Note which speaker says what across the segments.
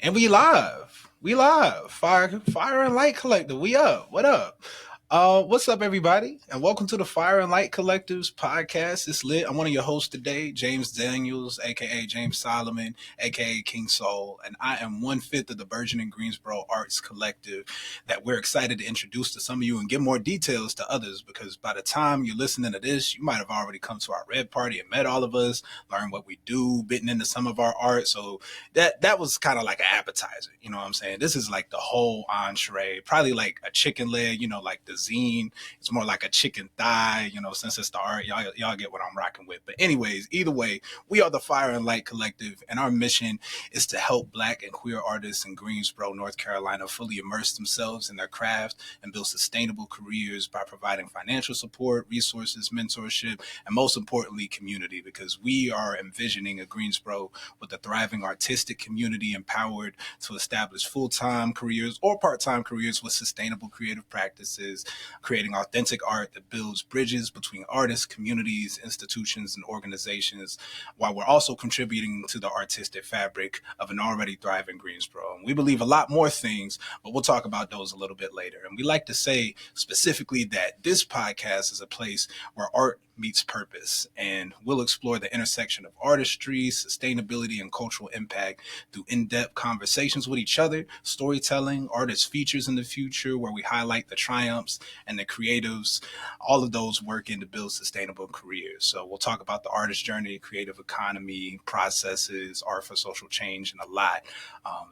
Speaker 1: And we live. We live. Fire and Light Collective. We up. What up? What's up, everybody? And welcome to the Fire and Light Collective's podcast. It's lit. I'm one of your hosts today, James Daniels, aka James Solomon, aka King Soul, and I am 1/5 of the burgeoning Greensboro Arts Collective that we're excited to introduce to some of you and give more details to others. Because by the time you're listening to this, you might have already come to our red party and met all of us, learned what we do, bitten into some of our art. So that was kind of like an appetizer, you know what I'm saying? This is like the whole entree, probably like a chicken leg, like the zine. It's more like a chicken thigh, since it's the art. Y'all get what I'm rocking with. But anyways, either way, we are the Fire and Light Collective, and our mission is to help Black and queer artists in Greensboro, North Carolina, fully immerse themselves in their craft and build sustainable careers by providing financial support, resources, mentorship, and most importantly, community, because we are envisioning a Greensboro with a thriving artistic community empowered to establish full-time careers or part-time careers with sustainable creative practices, creating authentic art that builds bridges between artists, communities, institutions, and organizations, while we're also contributing to the artistic fabric of an already thriving Greensboro. And we believe a lot more things, but we'll talk about those a little bit later. And we like to say specifically that this podcast is a place where art meets purpose, and we'll explore the intersection of artistry, sustainability, and cultural impact through in-depth conversations with each other, storytelling, artist features in the future where we highlight the triumphs and the creatives, all of those working to build sustainable careers. So we'll talk about the artist journey, creative economy, processes, art for social change, and a lot.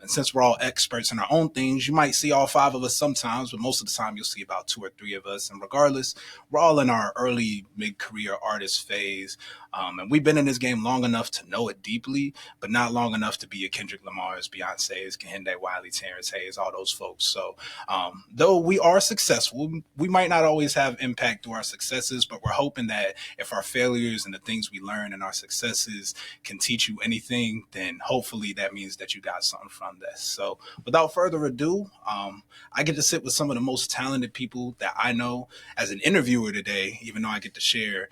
Speaker 1: And since we're all experts in our own things, you might see all five of us sometimes, but most of the time you'll see about two or three of us. And regardless, we're all in our early mid-career artist phase. And we've been in this game long enough to know it deeply, but not long enough to be a Kendrick Lamar's, Beyonce's, Kehinde Wiley, Terrence Hayes, all those folks. So though we are successful, we might not always have impact through our successes, but we're hoping that if our failures and the things we learn and our successes can teach you anything, then hopefully that means that you got something from this. So without further ado, I get to sit with some of the most talented people that I know as an interviewer today, even though I get to share.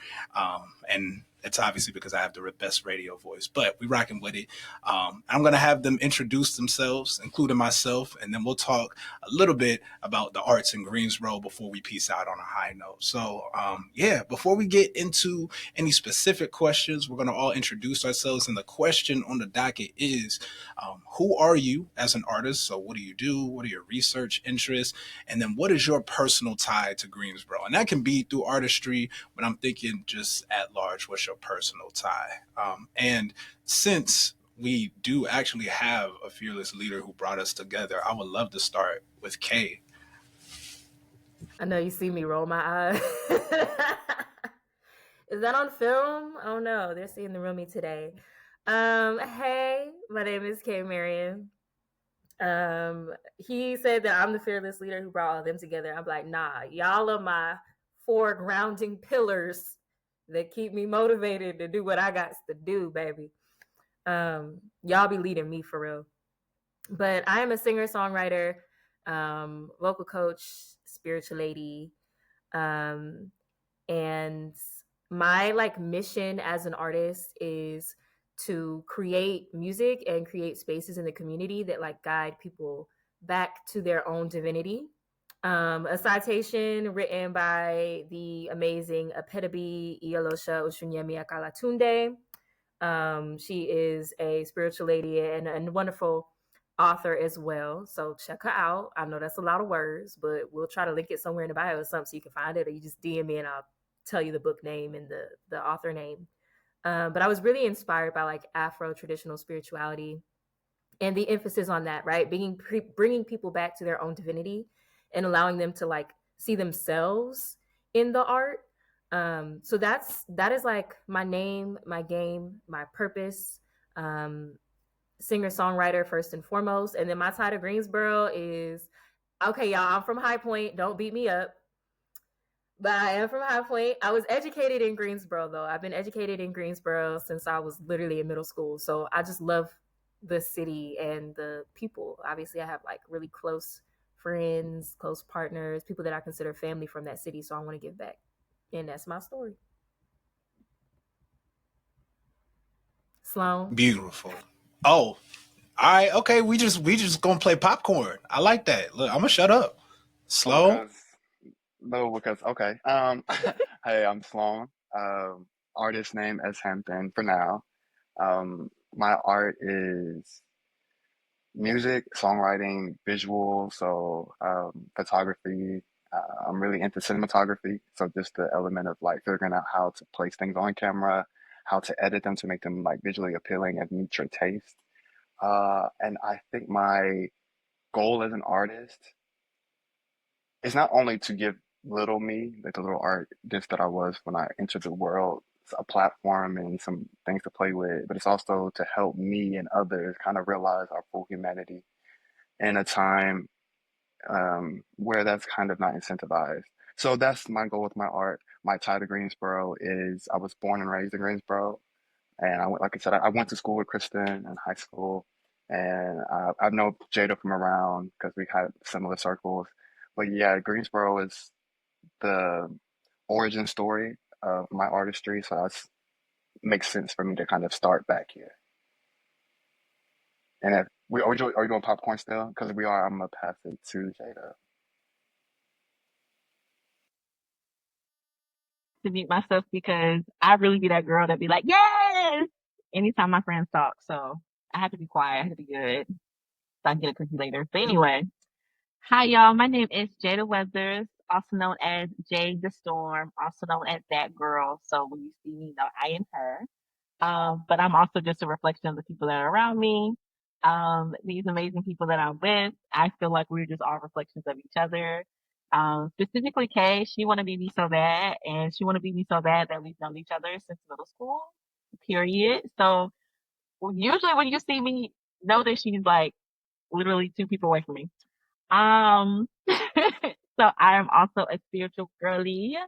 Speaker 1: And it's obviously because I have the best radio voice, but we rocking with it. I'm going to have them introduce themselves, including myself, and then we'll talk a little bit about the arts in Greensboro before we peace out on a high note. So, before we get into any specific questions, we're going to all introduce ourselves. And the question on the docket is, who are you as an artist? So what do you do? What are your research interests? And then what is your personal tie to Greensboro? And that can be through artistry, but I'm thinking just at large, what's your personal tie? And since we do actually have a fearless leader who brought us together, I would love to start with Kay.
Speaker 2: I know you see me roll my eyes. Is that on film? Oh no, they're seeing the roomie today. Hey, my name is Kay Marion. He said that I'm the fearless leader who brought all of them together. I'm like, nah, y'all are my four grounding pillars that keep me motivated to do what I got to do, baby. Y'all be leading me for real. But I am a singer-songwriter, vocal coach, spiritual lady, and my mission as an artist is to create music and create spaces in the community that guide people back to their own divinity. A citation written by the amazing Apetabi Iyalosha Oshunyemi Akalatunde. She is a spiritual lady and a wonderful author as well. So check her out. I know that's a lot of words, but we'll try to link it somewhere in the bio or something so you can find it, or you just DM me and I'll tell you the book name and the author name. But I was really inspired by Afro traditional spirituality and the emphasis on that, right? Bringing people back to their own divinity and allowing them to see themselves in the art. So that is my name, my game, my purpose. Singer-songwriter first and foremost. And then my tie to Greensboro is, okay, y'all, I'm from High Point. Don't beat me up. But I am from High Point. I was educated in Greensboro, though. I've been educated in Greensboro since I was literally in middle school. So I just love the city and the people. Obviously, I have really close friends, close partners, people that I consider family from that city. So I want to give back. And that's my story. Sloan.
Speaker 1: Beautiful. Oh, All right, okay. We just gonna play popcorn. I like that. Look, I'm gonna shut up.
Speaker 3: Oh,
Speaker 1: Slow.
Speaker 3: because no, because okay. Hey, I'm Sloan. Artist name as Hampton for now. My art is music, songwriting, visual, so photography. I'm really into cinematography, so just the element of like figuring out how to place things on camera, how to edit them to make them like visually appealing and meet your taste. And I think my goal as an artist is not only to give little me, like the little artist that I was when I entered the world, a platform and some things to play with, but it's also to help me and others kind of realize our full humanity in a time where that's kind of not incentivized. So that's my goal with my art. My tie to Greensboro is I was born and raised in Greensboro, and I went, like I said, I went to school with Kristen in high school, and I know Jada from around because we had similar circles. But yeah, Greensboro is the origin story of my artistry, so that makes sense for me to kind of start back here. And if we are you doing popcorn still? Because we are, I'm gonna pass it to Jada.
Speaker 4: To mute myself because I really be that girl that be like, yes, anytime my friends talk. So I have to be quiet. I have to be good. So I can get a cookie later. But anyway, hi y'all. My name is Jada Weathers, also known as Jade the Storm, also known as that girl. So when you see me, you know I am her. But I'm also just a reflection of the people that are around me. These amazing people that I'm with, I feel like we're just all reflections of each other. Specifically Kay, she want to be me so bad, and she want to be me so bad that we've known each other since middle school. Period. So usually when you see me, know that she's like literally two people away from me. So I am also a spiritual girly.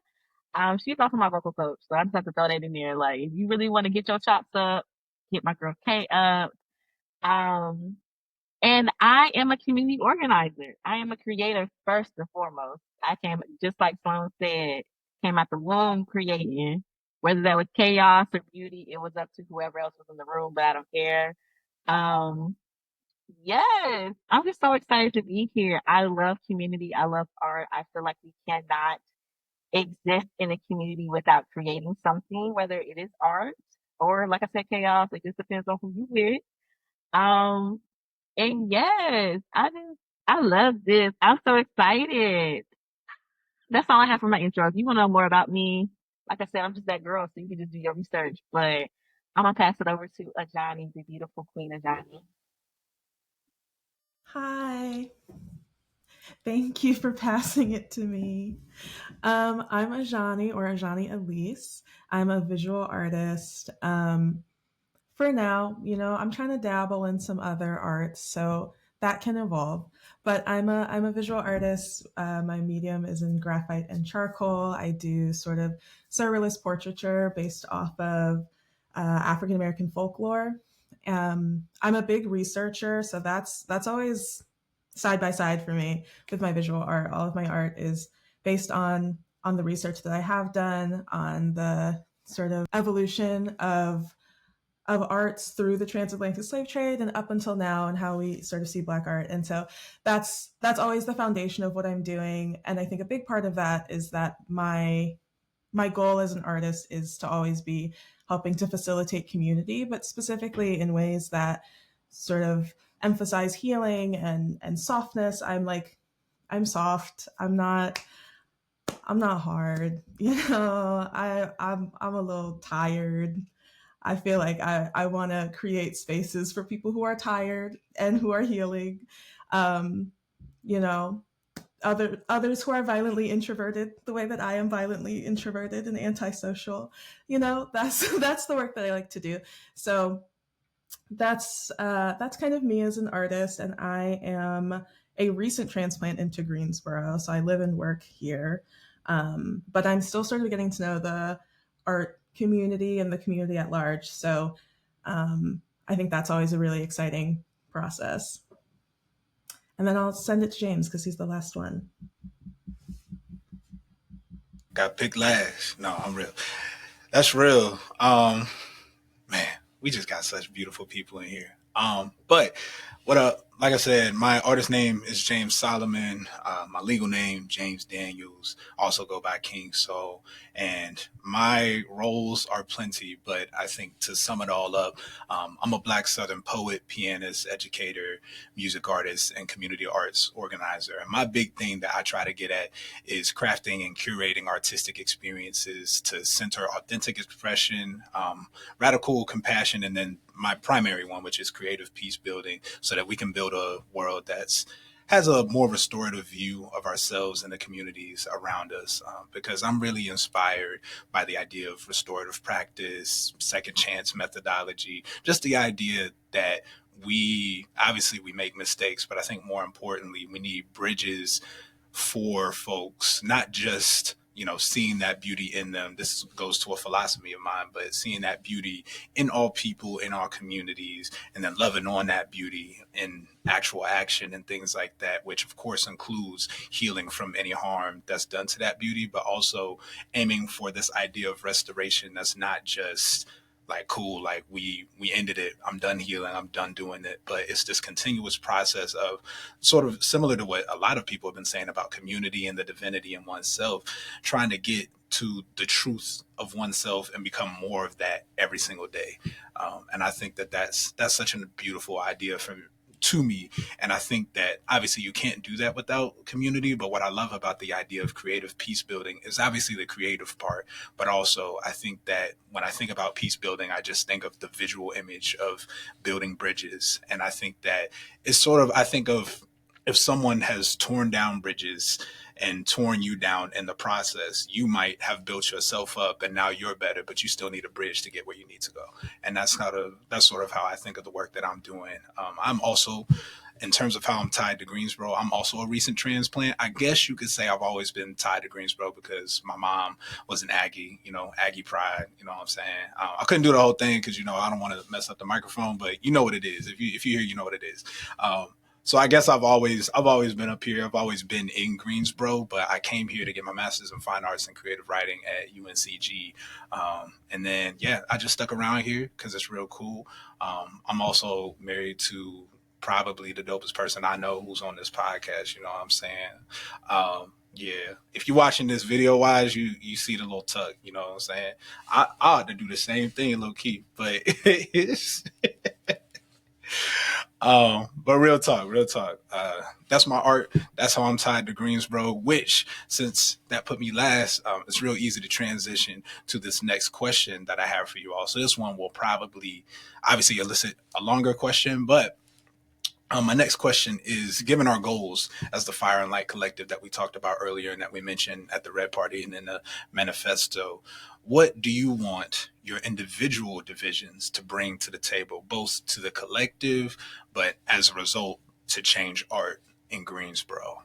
Speaker 4: She's also my vocal coach, so I just have to throw that in there. Like, if you really want to get your chops up, hit my girl Kay up. Um, and I am a community organizer. I am a creator first and foremost. I came, just like Sloan said, came out the womb creating. Whether that was chaos or beauty, it was up to whoever else was in the room, but I don't care. Um, yes, I'm just so excited to be here. I love community. I love art. I feel like we cannot exist in a community without creating something, whether it is art or, like I said, chaos. It just depends on who you with. Um, and yes, I love this. I'm so excited. That's all I have for my intro. If you want to know more about me, like I said, I'm just that girl, so you can just do your research. But I'm gonna pass it over to Ajani, the beautiful queen Ajani.
Speaker 5: Hi. Thank you for passing it to me. I'm Ajani or Ajani Elise. I'm a visual artist. For now, I'm trying to dabble in some other arts, so that can evolve. But I'm a visual artist. My medium is in graphite and charcoal. I do sort of surrealist portraiture based off of African American folklore. I'm a big researcher, so that's always side by side for me with my visual art. All of my art is based on the research that I have done on the sort of evolution of arts through the transatlantic slave trade and up until now and how we sort of see black art. And so that's always the foundation of what I'm doing. And I think a big part of that is that my goal as an artist is to always be helping to facilitate community, but specifically in ways that sort of emphasize healing and softness. I'm soft. I'm not hard. I'm a little tired. I feel like I want to create spaces for people who are tired and who are healing. Um, you know, others who are violently introverted, the way that I am violently introverted and antisocial. That's that's the work that I like to do. So that's kind of me as an artist, and I am a recent transplant into Greensboro, so I live and work here. But I'm still sort of getting to know the art community and the community at large. So I think that's always a really exciting process. And then I'll send it to James because he's the last one.
Speaker 1: Got picked last. No, I'm real. That's real. Man, we just got such beautiful people in here. But what like I said, my artist name is James Solomon. My legal name James Daniels. Also go by King Soul, and my roles are plenty. But I think to sum it all up, I'm a Black Southern poet, pianist, educator, music artist, and community arts organizer. And my big thing that I try to get at is crafting and curating artistic experiences to center authentic expression, radical compassion, and then my primary one, which is creative peace building, so that we can build a world that's has a more restorative view of ourselves and the communities around us. Because I'm really inspired by the idea of restorative practice, second chance methodology, just the idea that we obviously we make mistakes, but I think more importantly, we need bridges for folks, not just seeing that beauty in them. This goes to a philosophy of mine, but seeing that beauty in all people, in our communities, and then loving on that beauty in actual action and things like that, which of course includes healing from any harm that's done to that beauty, but also aiming for this idea of restoration that's not just like cool, like we ended it, I'm done healing, I'm done doing it, but it's this continuous process of sort of similar to what a lot of people have been saying about community and the divinity in oneself, trying to get to the truth of oneself and become more of that every single day. And I think that that's such a beautiful idea from to me. And I think that obviously you can't do that without community. But what I love about the idea of creative peace building is obviously the creative part. But also, I think that when I think about peace building, I just think of the visual image of building bridges. And I think that it's sort of, I think of if someone has torn down bridges and torn you down in the process, you might have built yourself up and now you're better, but you still need a bridge to get where you need to go. And that's sort of how I think of the work that I'm doing. I'm also, in terms of how I'm tied to Greensboro, I'm also a recent transplant. I guess you could say I've always been tied to Greensboro because my mom was an Aggie, Aggie pride, you know what I'm saying? I couldn't do the whole thing because, I don't want to mess up the microphone, but you know what it is. If you hear, you know what it is. So I guess I've always been up here. I've always been in Greensboro, but I came here to get my master's in fine arts and creative writing at UNCG. And then yeah, I just stuck around here because it's real cool. I'm also married to probably the dopest person I know who's on this podcast. You know what I'm saying? Yeah, if you're watching this video wise, you see the little tuck. You know what I'm saying? I ought to do the same thing, low key, but it's but real talk, real talk. That's my art. That's how I'm tied to Greensboro. Which, since that put me last, it's real easy to transition to this next question that I have for you all. So this one will probably, obviously, elicit a longer question, but my next question is: given our goals as the Fire and Light Collective that we talked about earlier and that we mentioned at the Red Party and in the manifesto, what do you want your individual divisions to bring to the table, both to the collective, but as a result, to change art in Greensboro?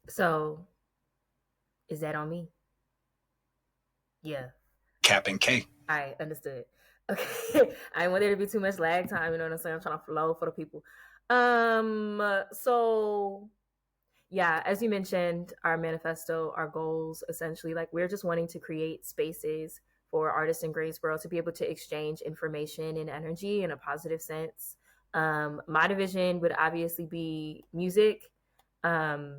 Speaker 2: So is that on me? Yeah.
Speaker 1: Cap and K.
Speaker 2: I understood. Okay. I didn't want there to be too much lag time, you know what I'm saying? I'm trying to flow for the people. So yeah, as you mentioned, our manifesto, our goals, essentially, like we're just wanting to create spaces for artists in Greensboro to be able to exchange information and energy in a positive sense. My division would obviously be music, um,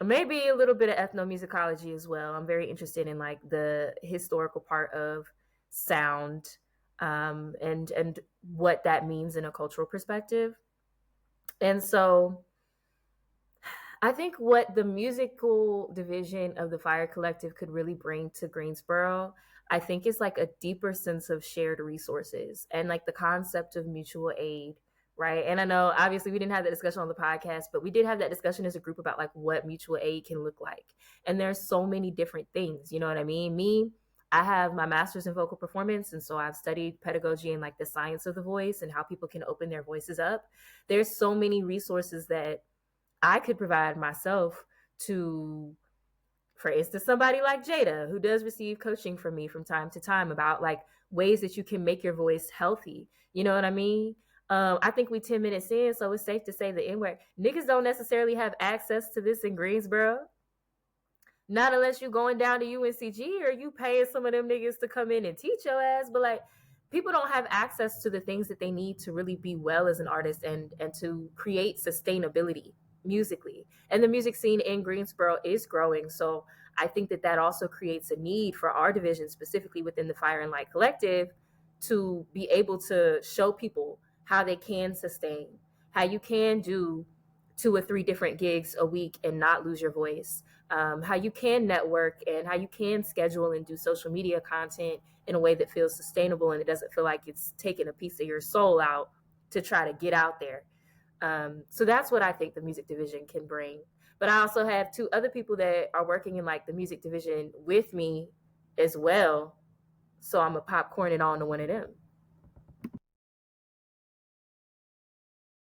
Speaker 2: maybe a little bit of ethnomusicology as well. I'm very interested in like the historical part of sound, and what that means in a cultural perspective. And so I think what the musical division of the Fire Collective could really bring to Greensboro, I think is like a deeper sense of shared resources and like the concept of mutual aid, right? And I know obviously we didn't have that discussion on the podcast, but we did have that discussion as a group about like what mutual aid can look like. And there's so many different things, you know what I mean? I have my master's in vocal performance, and so I've studied pedagogy and like the science of the voice and how people can open their voices up. There's so many resources that I could provide myself to, for instance, somebody like Jada, who does receive coaching from me from time to time about like ways that you can make your voice healthy. You know what I mean? I think we 10 minutes in, so it's safe to say the N word. Niggas don't necessarily have access to this in Greensboro. Not unless you going down to UNCG or you paying some of them niggas to come in and teach your ass. But like, people don't have access to the things that they need to really be well as an artist and to create sustainability musically. And the music scene in Greensboro is growing. So I think that that also creates a need for our division, specifically within the Fire and Light Collective, to be able to show people how they can sustain, how you can do 2 or 3 different gigs a week and not lose your voice, how you can network and how you can schedule and do social media content in a way that feels sustainable and it doesn't feel like it's taking a piece of your soul out to try to get out there. So that's what I think the music division can bring. But I also have 2 other people that are working in like the music division with me as well. So I'm a popcorn it on to one of them.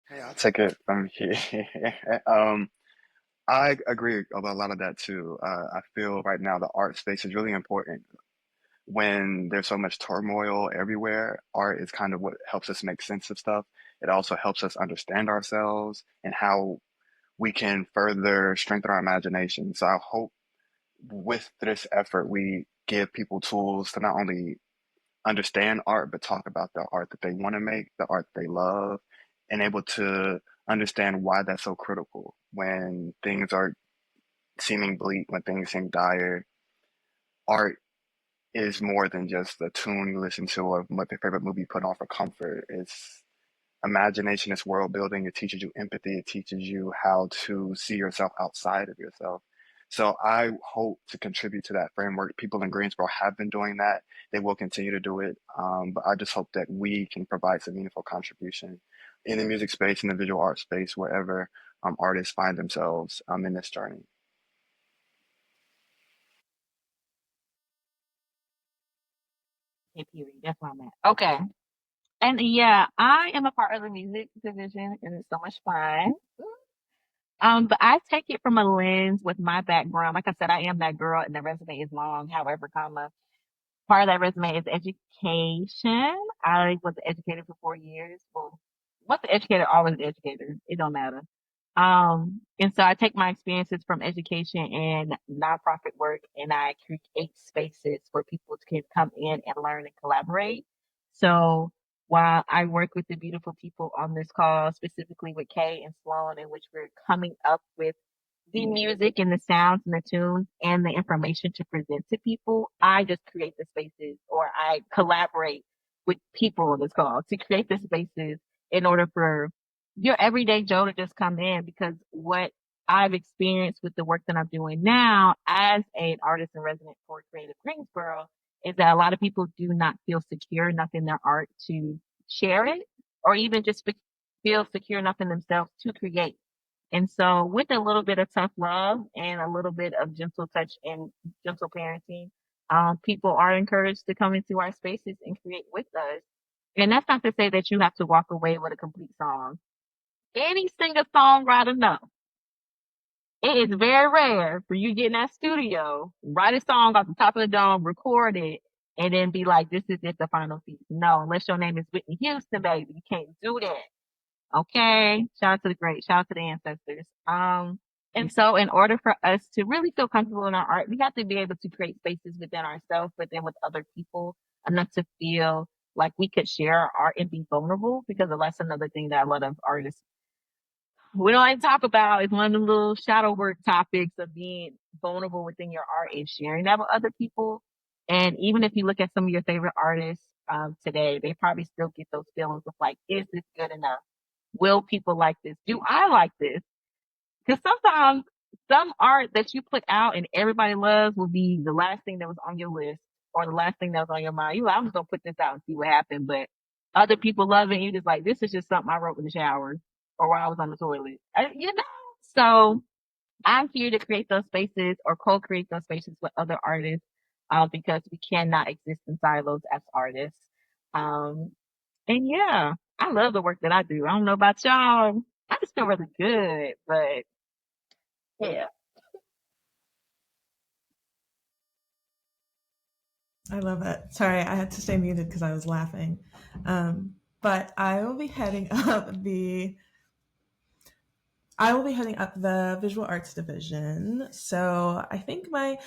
Speaker 3: Hey, I'll take it from here. um, I agree about a lot of that too. I feel right now the art space is really important. When there's so much turmoil everywhere, art is kind of what helps us make sense of stuff. It also helps us understand ourselves and how we can further strengthen our imagination. So I hope with this effort, we give people tools to not only understand art, but talk about the art that they want to make, the art that they love, and able to understand why that's so critical when things are seeming bleak, when things seem dire. Art is more than just a tune you listen to or what your favorite movie put on for comfort. It's imagination, it's world building. It teaches you empathy. It teaches you how to see yourself outside of yourself. So I hope to contribute to that framework. People in Greensboro have been doing that. They will continue to do it. But I just hope that we can provide some meaningful contribution in the music space, in the visual art space, wherever artists find themselves in this journey.
Speaker 4: Okay, period. That's where I'm at. Okay. And yeah, I am a part of the music division and it's so much fun. But I take it from a lens with my background. Like I said, I am that girl and the resume is long, however, comma. Part of that resume is education. I was an educator for 4 years. Well, once an educator, always an educator. It don't matter. And so I take my experiences from education and nonprofit work and I create spaces where people can come in and learn and collaborate. So while I work with the beautiful people on this call, specifically with Kay and Sloan, in which we're coming up with the music and the sounds and the tunes and the information to present to people, I just create the spaces or I collaborate with people on this call to create the spaces in order for your everyday Joe to just come in because what I've experienced with the work that I'm doing now as an artist in resident for Creative Greensboro is that a lot of people do not feel secure enough in their art to share it or even just feel secure enough in themselves to create. And so, with a little bit of tough love and a little bit of gentle touch and gentle parenting, people are encouraged to come into our spaces and create with us. And that's not to say that you have to walk away with a complete song. Any singer songwriter know it is very rare for you to get in that studio, write a song off the top of the dome, record it, and then be like, "This is it, the final piece." No, unless your name is Whitney Houston, baby, you can't do that. Okay. Shout out to the great, shout out to the ancestors. And so in order for us to really feel comfortable in our art, we have to be able to create spaces within ourselves, but then with other people enough to feel like we could share our art and be vulnerable because that's another thing that a lot of artists we don't like to talk about is one of the little shadow work topics of being vulnerable within your art and sharing that with other people. And even if you look at some of your favorite artists today, they probably still get those feelings of like, is this good enough? Will people like this? Do I like this? Because sometimes some art that you put out and everybody loves will be the last thing that was on your list or the last thing that was on your mind. You like, I'm just gonna put this out and see what happens. But other people love it. And you're just like, this is just something I wrote in the shower or while I was on the toilet. So I'm here to create those spaces or co-create those spaces with other artists because we cannot exist in silos as artists. Um, and yeah, I love the work that I do. I don't know about y'all. I just feel really good, but yeah.
Speaker 5: I love it. Sorry, I had to stay muted because I was laughing. But I will be heading up the I will be heading up the visual arts division. So I think my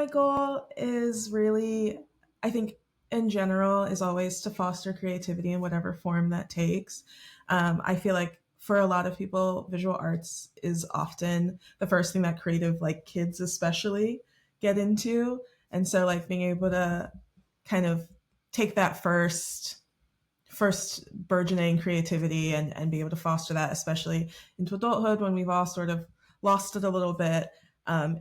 Speaker 5: goal is really, I think in general, is always to foster creativity in whatever form that takes. I feel like for a lot of people, visual arts is often the first thing that creative, like kids especially, get into. And so like being able to kind of take that first burgeoning creativity and be able to foster that, especially into adulthood when we've all sort of lost it a little bit,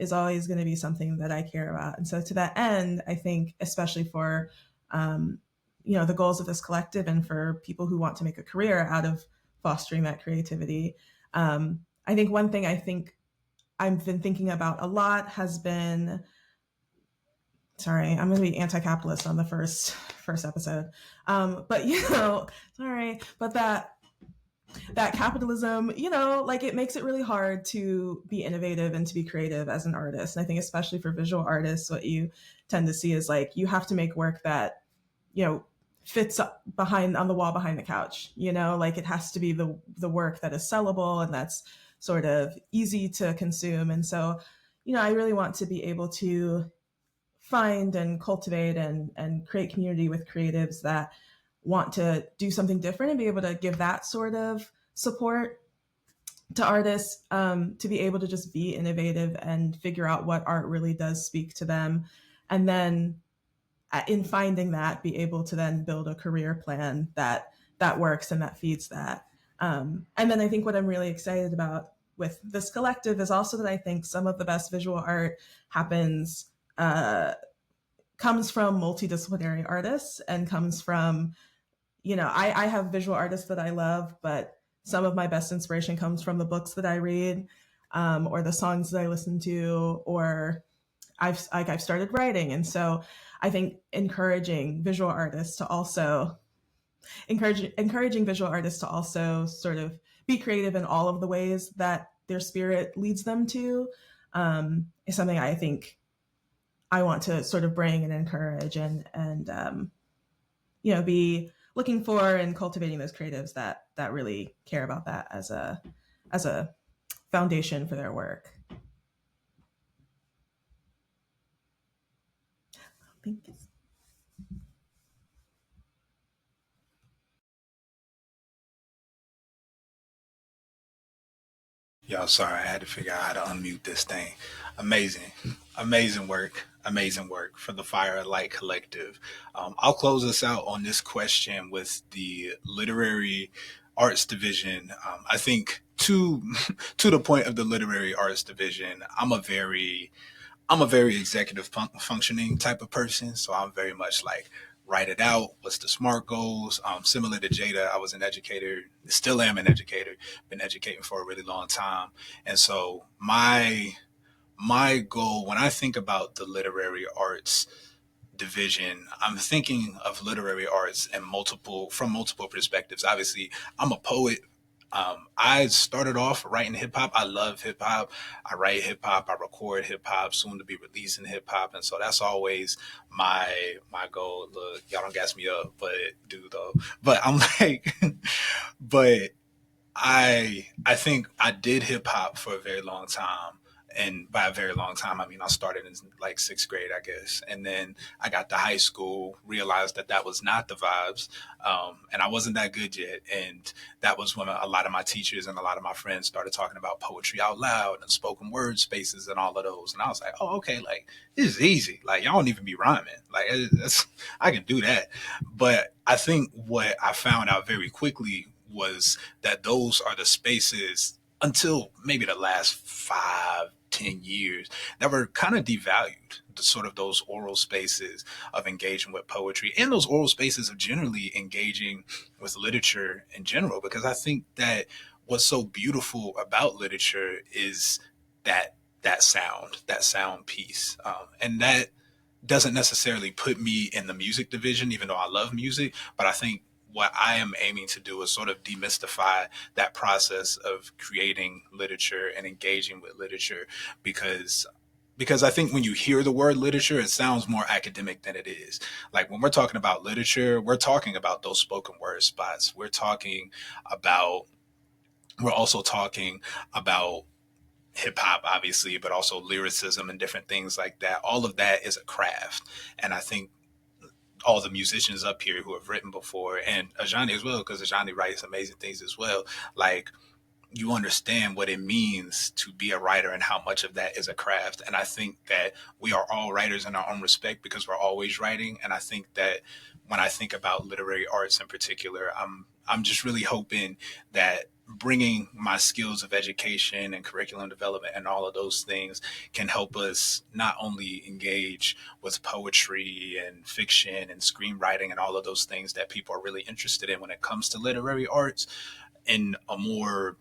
Speaker 5: is always going to be something that I care about. And so to that end, I think, especially for, um, the goals of this collective and for people who want to make a career out of fostering that creativity, I think one thing I think I've been thinking about a lot has been, sorry, I'm going to be anti-capitalist on the first episode, but sorry, but that capitalism, like it makes it really hard to be innovative and to be creative as an artist. And I think especially for visual artists, what you tend to see is like you have to make work that fits behind on the wall behind the couch. Like it has to be the work that is sellable and that's sort of easy to consume. And so I really want to be able to find and cultivate and create community with creatives that want to do something different and be able to give that sort of support to artists, to be able to just be innovative and figure out what art really does speak to them. And then in finding that, be able to then build a career plan that works and that feeds that. And then I think what I'm really excited about with this collective is also that I think some of the best visual art happens comes from multidisciplinary artists and comes from, I have visual artists that I love, but some of my best inspiration comes from the books that I read, or the songs that I listen to, or I've started writing. And so I think encouraging visual artists to also encouraging visual artists to also sort of be creative in all of the ways that their spirit leads them to, is something I think I want to sort of bring and encourage and be looking for and cultivating those creatives that really care about that as a foundation for their work. Thank you.
Speaker 1: Y'all, sorry, I had to figure out how to unmute this thing. Amazing, amazing work, amazing work for the Fire and Light Collective. I'll close us out on this question with the literary arts division. I think to the point of the literary arts division, I'm a very executive functioning type of person, so I'm very much like write it out. What's the SMART goals? Similar to Jada, I was an educator, still am an educator, been educating for a really long time, and so my goal when I think about the literary arts division, I'm thinking of literary arts and from multiple perspectives. Obviously, I'm a poet. I started off writing hip hop. I love hip hop. I write hip hop. I record hip hop. Soon to be releasing hip hop, and so that's always my goal. Look, y'all don't gas me up, but do though. But I'm like, but I think I did hip hop for a very long time. And by a very long time, I mean I started in like sixth grade, I guess, and then I got to high school, realized that was not the vibes, and I wasn't that good yet. And that was when a lot of my teachers and a lot of my friends started talking about poetry out loud and spoken word spaces and all of those. And I was like, oh, okay, like this is easy. Like y'all don't even be rhyming. Like that's, I can do that. But I think what I found out very quickly was that those are the spaces until maybe the last 5, 10 years that were kind of devalued. The sort of those oral spaces of engaging with poetry and those oral spaces of generally engaging with literature in general, because I think that what's so beautiful about literature is that that sound piece, and that doesn't necessarily put me in the music division, even though I love music. But I think what I am aiming to do is sort of demystify that process of creating literature and engaging with literature, because I think when you hear the word literature, it sounds more academic than it is. Like when we're talking about literature, we're talking about those spoken word spots. We're talking about we're also talking about hip hop, obviously, but also lyricism and different things like that. All of that is a craft. And I think all the musicians up here who have written before, and Ajani as well, because Ajani writes amazing things as well. Like, you understand what it means to be a writer and how much of that is a craft. And I think that we are all writers in our own respect because we're always writing. And I think that when I think about literary arts in particular, I'm just really hoping that bringing my skills of education and curriculum development and all of those things can help us not only engage with poetry and fiction and screenwriting and all of those things that people are really interested in when it comes to literary arts in a more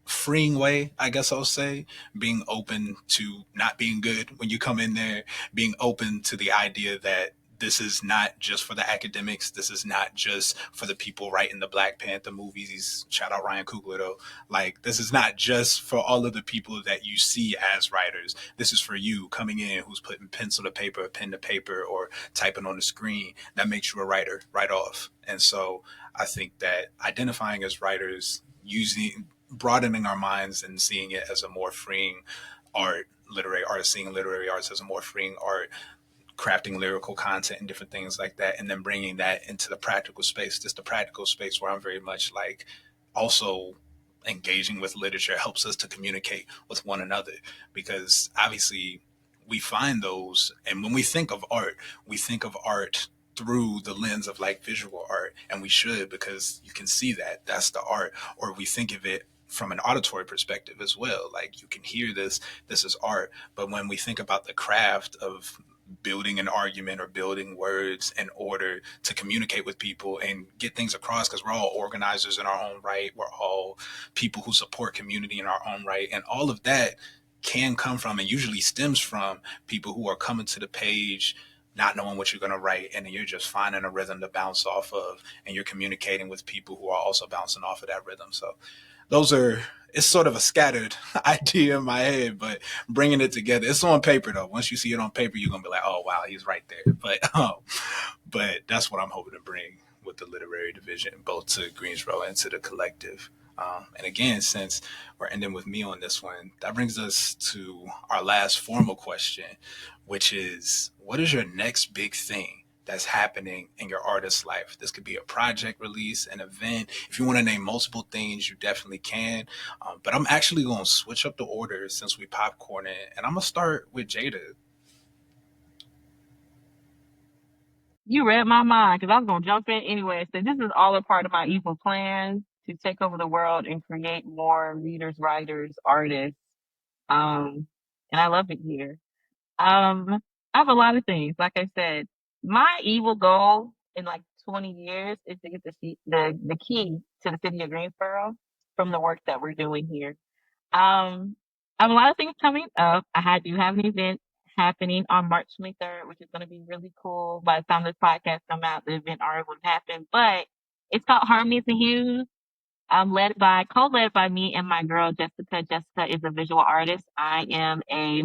Speaker 1: freeing way, I guess I'll say, being open to not being good when you come in there, being open to the idea that this is not just for the academics. This is not just for the people writing the Black Panther movies. Shout out Ryan Coogler though. Like, this is not just for all of the people that you see as writers. This is for you coming in who's putting pencil to paper, pen to paper, or typing on the screen. That makes you a writer right off. And so I think that identifying as writers, using broadening our minds and seeing it as a more freeing art, literary art, seeing literary arts as a more freeing art, crafting lyrical content and different things like that, and then bringing that into the practical space. Just the practical space where I'm very much like also engaging with literature helps us to communicate with one another because obviously we find those, and when we think of art, we think of art through the lens of like visual art, and we should, because you can see that that's the art. Or we think of it from an auditory perspective as well, like you can hear this is art. But when we think about the craft of building an argument or building words in order to communicate with people and get things across, because we're all organizers in our own right, we're all people who support community in our own right, and all of that can come from and usually stems from people who are coming to the page not knowing what you're going to write, and then you're just finding a rhythm to bounce off of, and you're communicating with people who are also bouncing off of that rhythm. So those are, it's sort of a scattered idea in my head, but bringing it together, it's on paper though. Once you see it on paper, you're gonna be like, oh wow, he's right there. But that's what I'm hoping to bring with the literary division, both to Greensboro and to the collective. And again, since we're ending with me on this one, that brings us to our last formal question, which is, what is your next big thing that's happening in your artist's life? This could be a project release, an event. If you want to name multiple things, you definitely can. But I'm actually going to switch up the order since we popcorn it, and I'm going to start with Jada.
Speaker 4: You read my mind because I was gonna jump in anyway. So this is all a part of my evil plan to take over the world and create more readers, writers, artists. Um, and I love it here. I have a lot of things. Like I said, my evil goal in like 20 years is to get the key to the city of Greensboro from the work that we're doing here. Um, I have a lot of things coming up. Do have an event happening on March 23rd, which is going to be really cool. By the time this podcast come out, the event already would have happened. But it's called Harmonies and Hues. Co-led by me and my girl Jessica. Jessica is a visual artist. I am a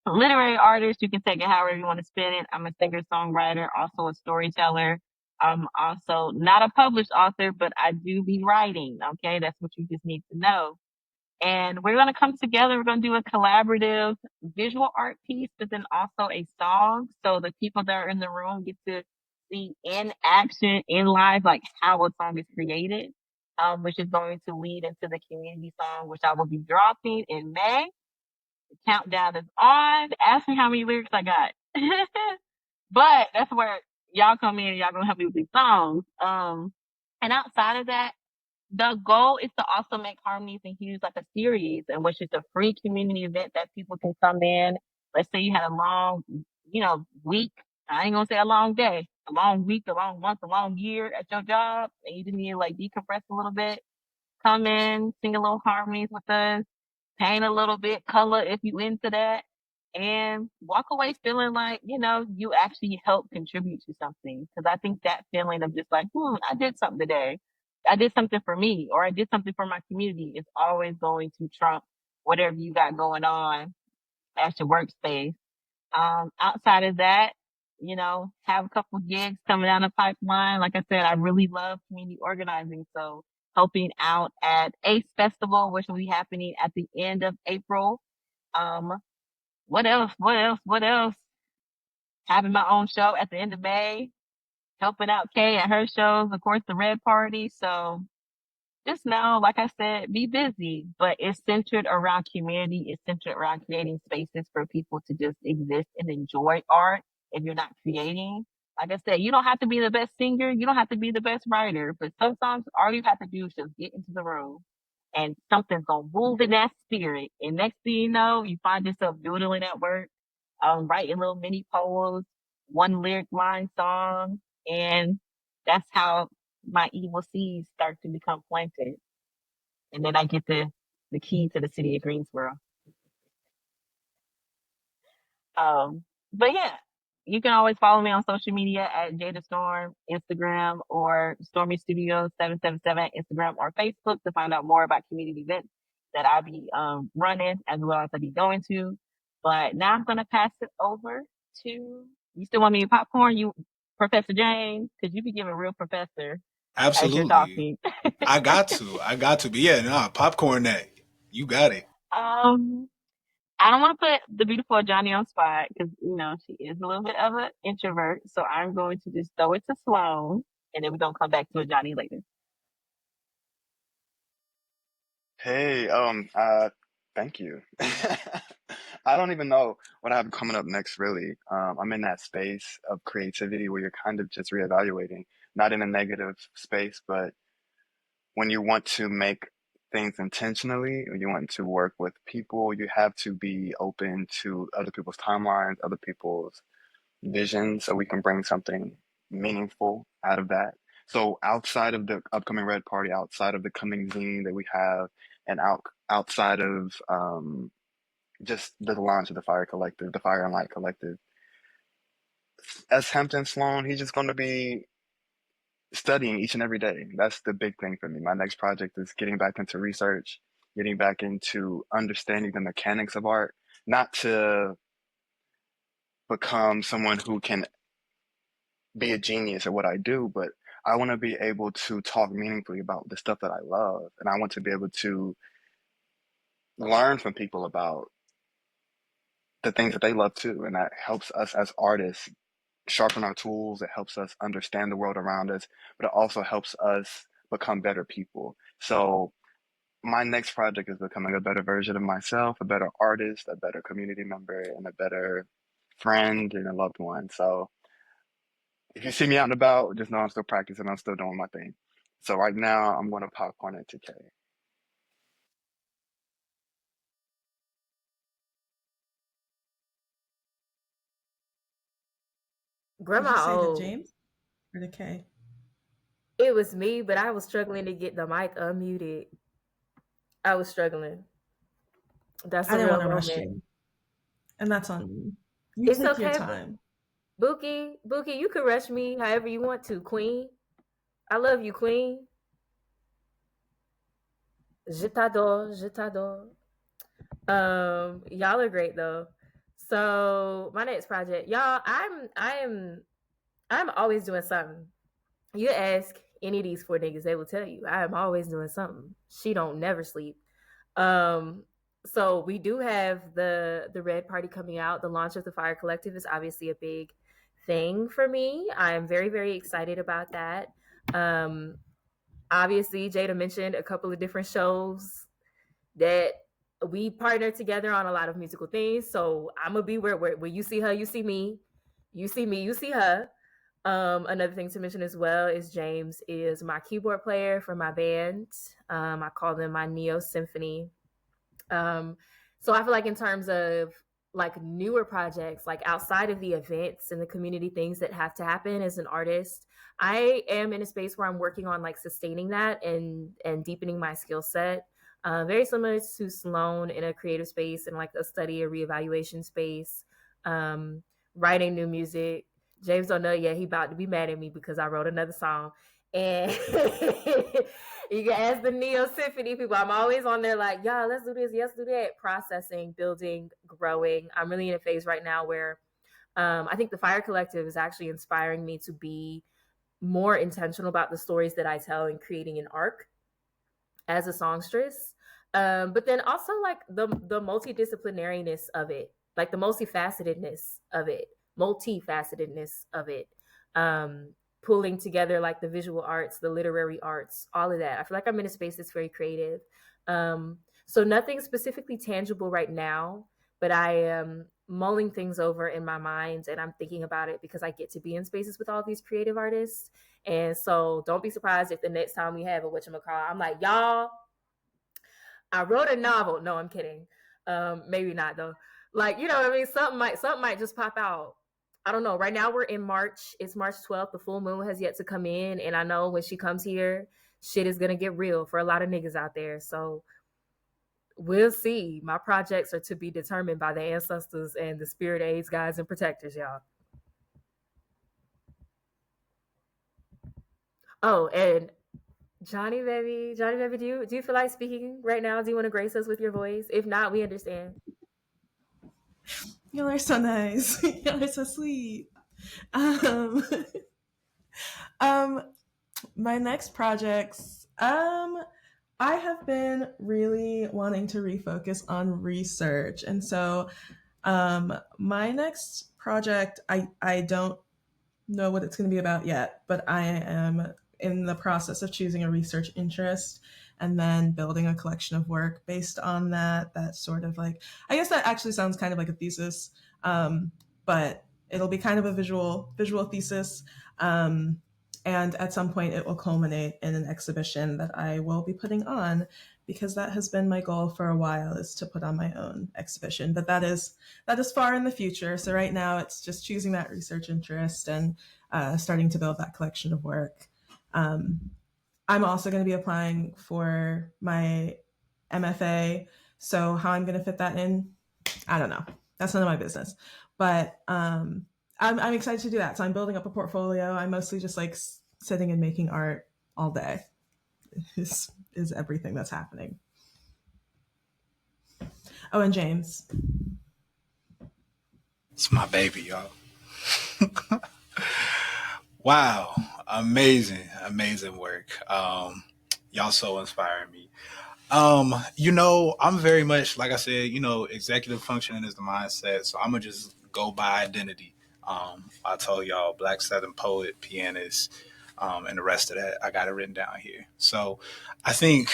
Speaker 4: literary artist. You can take it however you want to spin it. I'm a singer songwriter, also a storyteller. I'm also not a published author, but I do be writing. Okay, that's what you just need to know. And we're going to come together. We're going to do a collaborative visual art piece, but then also a song. So the people that are in the room get to see in action, in live, like how a song is created, which is going to lead into the community song, which I will be dropping in May. The countdown is on. Ask me how many lyrics I got. But that's where y'all come in and y'all gonna help me with these songs. And outside of that, the goal is to also make Harmonies and Hues like a series in which it's a free community event that people can come in. Let's say you had a long, week. I ain't gonna say a long day, a long week, a long month, a long year at your job, and you just need to like decompress a little bit. Come in, sing a little harmonies with us, paint a little bit, color if you into that, and walk away feeling like, you actually helped contribute to something. Because I think that feeling of just like, I did something today. I did something for me, or I did something for my community is always going to trump whatever you got going on at your workspace. Outside of that, have a couple gigs coming down the pipeline. Like I said, I really love community organizing. So helping out at Ace Festival, which will be happening at the end of April. What else? What else? What else? Having my own show at the end of May, helping out Kay at her shows, of course, the Red Party. So just know, like I said, be busy, but it's centered around community. It's centered around creating spaces for people to just exist and enjoy art. If you're not creating, like I said, you don't have to be the best singer. You don't have to be the best writer, but sometimes all you have to do is just get into the room and something's going to move in that spirit. And next thing you know, you find yourself doodling at work, writing little mini poems, one lyric line song. And that's how my evil seeds start to become planted. And then I get the key to the city of Greensboro. Um, but yeah, you can always follow me on social media at Jada Storm, Instagram, or Stormy Studios 777 Instagram or Facebook to find out more about community events that I'll be running as well as I'll be going to. But now I'm gonna pass it over to you. Still want me to popcorn? You, Professor James, because you be giving real professor as you're
Speaker 1: Absolutely.
Speaker 4: talking.
Speaker 1: I got to. I got to. But yeah, nah, popcorn that. You got it.
Speaker 4: um, I don't want to put the beautiful Johnny on spot because she is a little bit of an introvert. So I'm going to just throw it to Sloan, and then we're gonna come back to a Johnny later.
Speaker 3: Hey, thank you. I don't even know what I have coming up next, really. I'm in that space of creativity where you're kind of just reevaluating, not in a negative space, but when you want to make things intentionally, or you want to work with people, you have to be open to other people's timelines, other people's vision so we can bring something meaningful out of that. So outside of the upcoming Red Party, outside of the coming zine that we have, and outside of just the launch of the Fire Collective, the Fire and Light Collective, as Hampton Sloan, he's just going to be studying each and every day. That's the big thing for me. My next project is getting back into research, getting back into understanding the mechanics of art, not to become someone who can be a genius at what I do, but I want to be able to talk meaningfully about the stuff that I love. And I want to be able to learn from people about the things that they love too. And that helps us as artists sharpen our tools. It helps us understand the world around us, but it also helps us become better people. So my next project is becoming a better version of myself, a better artist, a better community member, and a better friend and a loved one. So if you see me out and about, just know I'm still practicing. I'm still doing my thing. So right now, I'm going to popcorn it to K.
Speaker 5: Did you
Speaker 2: Grandma
Speaker 5: say to
Speaker 2: old.
Speaker 5: James or to Kay?
Speaker 2: It was me, but I was struggling to get the mic unmuted. I was struggling. That's
Speaker 5: I
Speaker 2: a
Speaker 5: didn't
Speaker 2: real
Speaker 5: want to rush
Speaker 2: moment.
Speaker 5: you, and that's on me. You
Speaker 2: It's
Speaker 5: take your
Speaker 2: okay,
Speaker 5: time.
Speaker 2: Bookie, you can rush me however you want to, Queen. I love you, Queen. Je t'adore, je t'adore. Y'all are great though. So my next project, y'all, I'm always doing something. You ask any of these four niggas, they will tell you I am always doing something. She don't never sleep. Um, so we do have the Red Party coming out. The launch of the Fire Collective is obviously a big thing for me. I'm very, very excited about that. Um, Obviously, Jada mentioned a couple of different shows that we partner together on a lot of musical things. So I'm gonna be where you see her, you see me, you see me, you see her. Another thing to mention as well is James is my keyboard player for my band. I call them my Neo Symphony. Um, so I feel like in terms of like newer projects, like outside of the events and the community things that have to happen as an artist, I am in a space where I'm working on like sustaining that and deepening my skill set. Very similar to Sloan in a creative space and like a study or reevaluation space. Um, Writing new music. James don't know yet. He about to be mad at me because I wrote another song. And you can ask the Neo Symphony people. I'm always on there like, yeah, let's do this, let's do that. Processing, building, growing. I'm really in a phase right now where I think the Fire Collective is actually inspiring me to be more intentional about the stories that I tell and creating an arc. as a songstress. But then also like the multidisciplinariness of it, like the multifacetedness of it. Um, Pulling together like the visual arts, the literary arts, all of that. I feel like I'm in a space that's very creative. So nothing specifically tangible right now, but I am mulling things over in my mind and I'm thinking about it because I get to be in spaces with all these creative artists. And so don't be surprised if the next time we have a whatchamacallit, I'm like, y'all, I wrote a novel. No, I'm kidding. Maybe not though. Like, you know what I mean? Something might just pop out. I don't know. Right now we're in March. It's March 12th. The full moon has yet to come in. And I know when she comes here, shit is gonna get real for a lot of niggas out there. So we'll see. My projects are to be determined by the ancestors and the spirit aids, guides, and protectors, y'all. Oh, and Johnny baby, do you feel like speaking right now? Do you want to grace us with your voice? If not, we understand.
Speaker 5: Y'all are so nice. Y'all are so sweet. Um, um, my next projects. I have been really wanting to refocus on research, and so my next project, I don't know what it's going to be about yet, but I am in the process of choosing a research interest and then building a collection of work based on that. That sort of like, I guess that actually sounds kind of like a thesis, but it'll be kind of a visual thesis. Um, and at some point, it will culminate in an exhibition that I will be putting on because that has been my goal for a while, is to put on my own exhibition. But that is far in the future. So right now, it's just choosing that research interest and starting to build that collection of work. Um, I'm also going to be applying for my MFA. So how I'm going to fit that in, I don't know. That's none of my business. But I'm excited to do that. So I'm building up a portfolio. I'm mostly just like sitting and making art all day. Is everything that's happening. Oh, and James.
Speaker 1: It's my baby, y'all. Wow, amazing work. Y'all so inspiring me. I'm very much, like I said, executive functioning is the mindset. So I'm gonna just go by identity. I told y'all, Black Southern poet, pianist, and the rest of that, I got it written down here. So I think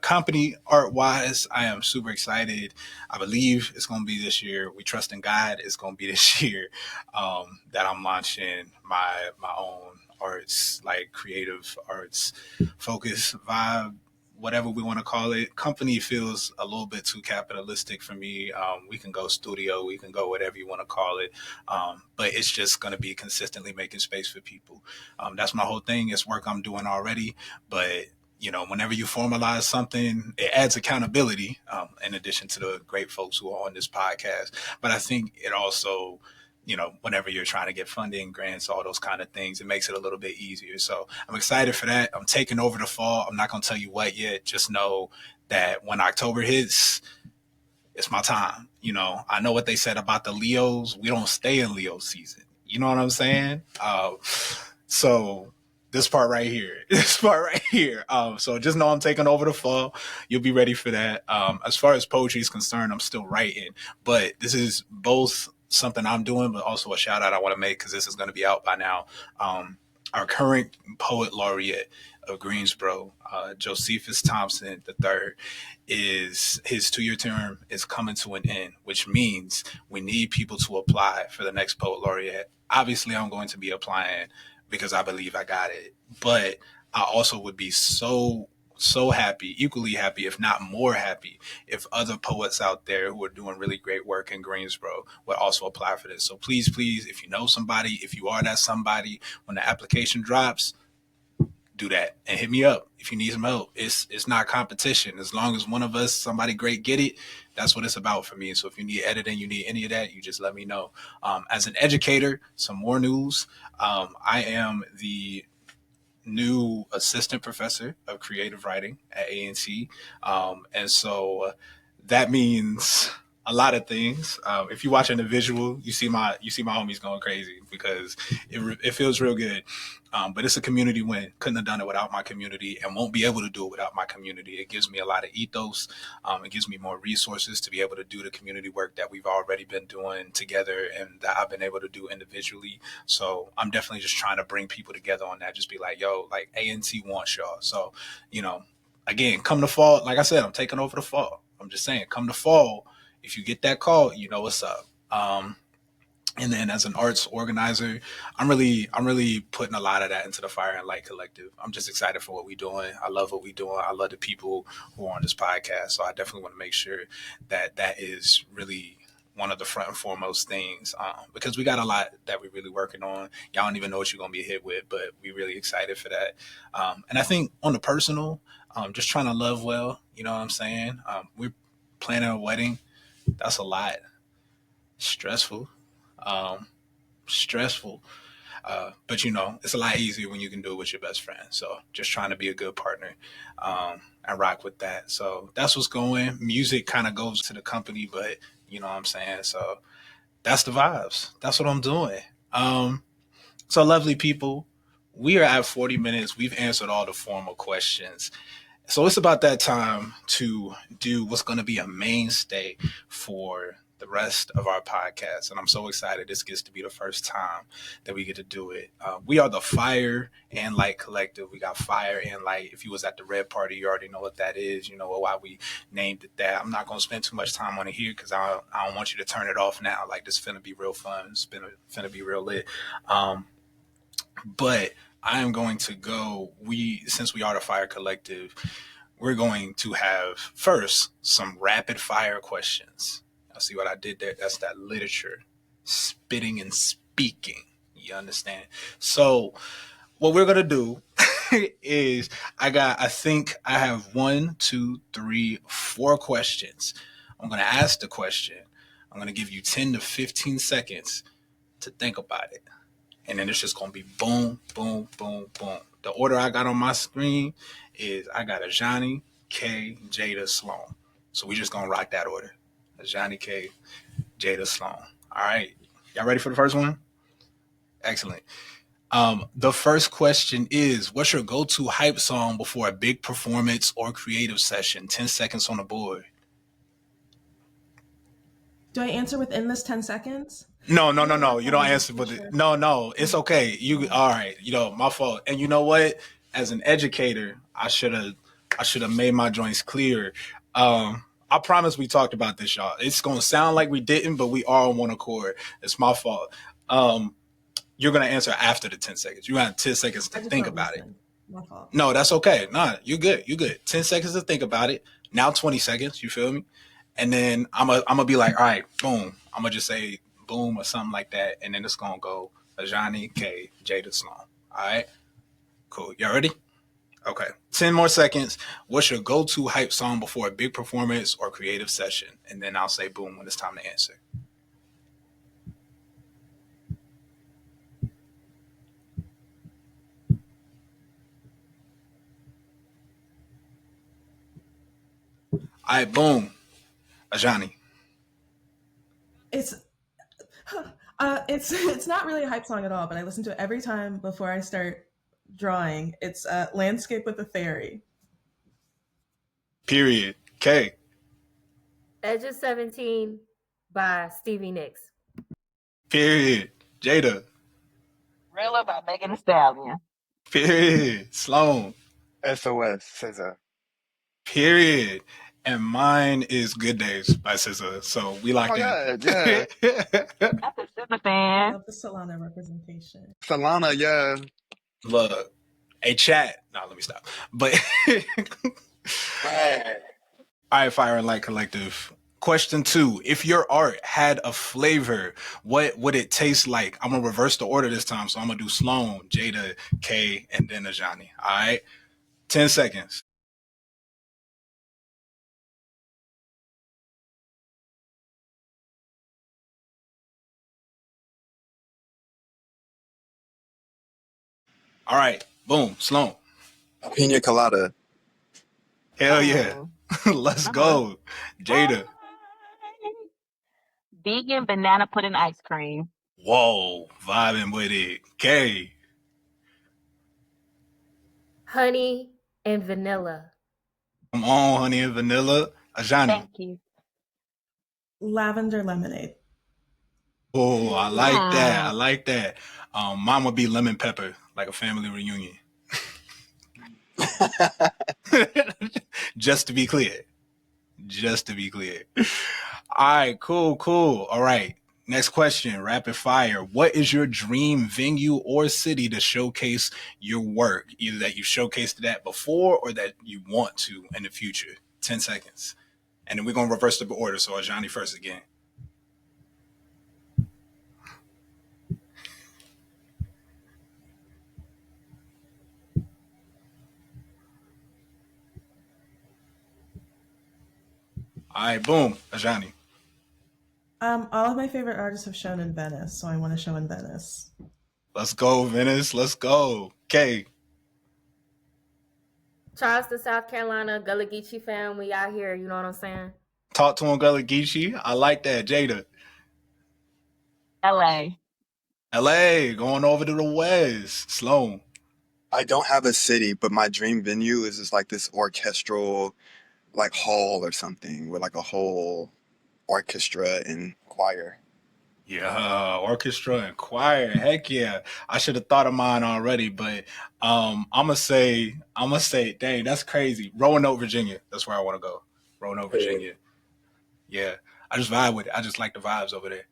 Speaker 1: company art wise, I am super excited. I believe it's going to be this year. We trust in God. It's going to be this year that I'm launching my own arts, like creative arts, focus, vibe, whatever we want to call it. Company feels a little bit too capitalistic for me. We can go studio, we can go whatever you want to call it, but it's just going to be consistently making space for people. That's my whole thing. It's work I'm doing already, but whenever you formalize something, it adds accountability. In addition to the great folks who are on this podcast, but I think it also, whenever you're trying to get funding, grants, all those kind of things, it makes it a little bit easier. So I'm excited for that. I'm taking over the fall. I'm not going to tell you what yet. Just know that when October hits, it's my time. I know what they said about the Leos. We don't stay in Leo season. You know what I'm saying? So this part right here, so just know I'm taking over the fall. You'll be ready for that. As far as poetry is concerned, I'm still writing, but this is both something I'm doing, but also a shout out I want to make because this is going to be out by now. Our current poet laureate of Greensboro, Josephus Thompson III, is his 2-year term is coming to an end, which means we need people to apply for the next poet laureate. Obviously, I'm going to be applying because I believe I got it, but I also would be so happy, equally happy, if not more happy, if other poets out there who are doing really great work in Greensboro would also apply for this. So please, if you know somebody, if you are that somebody, when the application drops, do that and hit me up if you need some help. It's not competition. As long as one of us, somebody great, get it, that's what it's about for me. So if you need editing, you need any of that, you just let me know. As an educator, some more news. I am the new assistant professor of creative writing at ANC. And so that means a lot of things. If you're watching the visual, you see my homies going crazy because it feels real good. But it's a community win. Couldn't have done it without my community, and won't be able to do it without my community. It gives me a lot of ethos. It gives me more resources to be able to do the community work that we've already been doing together and that I've been able to do individually. So I'm definitely just trying to bring people together on that. Just be like, yo, like ANC wants y'all. So, you know, again, come the fall. Like I said, I'm taking over the fall. I'm just saying, come the fall. If you get that call, you know what's up. And then as an arts organizer, I'm really putting a lot of that into the Fire and Light Collective. I'm just excited for what we're doing. I love what we're doing. I love the people who are on this podcast. So I definitely want to make sure that that is really one of the front and foremost things, because we got a lot that we're really working on. Y'all don't even know what you're going to be hit with, but we're really excited for that. And I think on the personal, just trying to love well, you know what I'm saying? We're planning a wedding. That's a lot. Stressful. Um, stressful. But you know, it's a lot easier when you can do it with your best friend. So just trying to be a good partner, and rock with that. So that's what's going. Music kind of goes to the company, but you know what I'm saying? So that's the vibes. That's what I'm doing. So lovely people, we are at 40 minutes. We've answered all the formal questions. So it's about that time to do what's going to be a mainstay for the rest of our podcast. And I'm so excited. This gets to be the first time that we get to do it. We are the Fire and Light Collective. We got Fire and Light. If you was at the Red Party, you already know what that is. You know why we named it that. I'm not going to spend too much time on it here because I don't want you to turn it off now. Like, this is finna be real fun. It's finna be real lit. But I am going to go. Since we are the Fire Collective, we're going to have first some rapid fire questions. I see what I did there. That's that literature, spitting and speaking. You understand? So what we're gonna do is I think I have 1, 2, 3, 4 questions. I'm gonna ask the question. I'm gonna give you 10 to 15 seconds to think about it. And then it's just gonna be boom, boom, boom, boom. The order I got on my screen is I got a Johnny, K, Jada, Sloan. So we just gonna rock that order. A Johnny, K, Jada, Sloan. All right. Y'all ready for the first one? Excellent. The first question is, what's your go-to hype song before a big performance or creative session? 10 seconds on the board.
Speaker 5: Do I answer within this 10 seconds?
Speaker 1: No. You don't answer, but no, it's okay. All right. You know, my fault. And you know what? As an educator, I should have made my joints clear. I promise we talked about this, y'all. It's gonna sound like we didn't, but we are on one accord. It's my fault. You're gonna answer after the 10 seconds. You have 10 seconds to think about it.
Speaker 5: My fault.
Speaker 1: No, that's okay. Nah, you're good. 10 seconds to think about it. Now 20 seconds. You feel me? And then I'm gonna be like, all right, boom. I'm gonna just say boom or something like that, and then it's gonna go Johnny, K, Jada, Sloan. All right, cool. Y'all ready? Okay. 10 more seconds. What's your go-to hype song before a big performance or creative session? And then I'll say boom when it's time to answer. All right, boom. Johnny.
Speaker 5: It's not really a hype song at all, but I listen to it every time before I start drawing. It's Landscape with a Fairy.
Speaker 1: Period. K.
Speaker 2: Edge of 17 by Stevie Nicks.
Speaker 1: Period. Jada.
Speaker 4: Thriller by Megan Thee Stallion.
Speaker 1: Period. Sloan.
Speaker 3: SOS, SZA.
Speaker 1: Period. And mine is Good Days by SZA. So we locked in.
Speaker 3: Yeah.
Speaker 4: That's a SZA
Speaker 5: I
Speaker 4: fan.
Speaker 5: love the Solana representation.
Speaker 3: Solana, yeah.
Speaker 1: Look, a chat. No, let me stop. But
Speaker 3: Right.
Speaker 1: all right, Fire and Light Collective. Question 2. If your art had a flavor, what would it taste like? I'm going to reverse the order this time. So I'm going to do Sloan, Jada, K, and then Ajani. All right? 10 seconds. All right. Boom. Sloan.
Speaker 3: Pina colada.
Speaker 1: Hell yeah. Let's go. Jada.
Speaker 4: Vegan banana pudding ice cream.
Speaker 1: Whoa, vibing with it. Okay.
Speaker 2: Honey and vanilla.
Speaker 1: Come on, honey and vanilla. Ajani.
Speaker 4: Thank you.
Speaker 5: Lavender lemonade.
Speaker 1: Oh, I like that. I
Speaker 4: Mm.
Speaker 1: like that. Mine would be lemon pepper, like a family reunion. Just to be clear. Just to be clear. All right, cool, cool. All right. Next question, rapid fire. What is your dream venue or city to showcase your work? Either that you showcased that before or that you want to in the future. 10 seconds. And then we're going to reverse the order. So, Johnny first again. All right, boom. Ajani.
Speaker 5: All of my favorite artists have shown in Venice, so I want to show in Venice.
Speaker 1: Let's go, Venice. Let's go. Okay.
Speaker 2: Charleston, South Carolina, Gullah Geechee fam, we out here, you know what I'm saying?
Speaker 1: Talk to him, Gullah Geechee. I like that. Jada.
Speaker 4: LA.
Speaker 1: LA, going over to the West. Sloan.
Speaker 3: I don't have a city, but my dream venue is just like this orchestral, like hall or something with like a whole orchestra and choir.
Speaker 1: Yeah, orchestra and choir. Heck yeah. I should have thought of mine already, but I'm gonna say, dang, that's crazy. Roanoke, Virginia. That's where I want to go. Roanoke, Virginia. Yeah. I just vibe with it. I just like the vibes over there.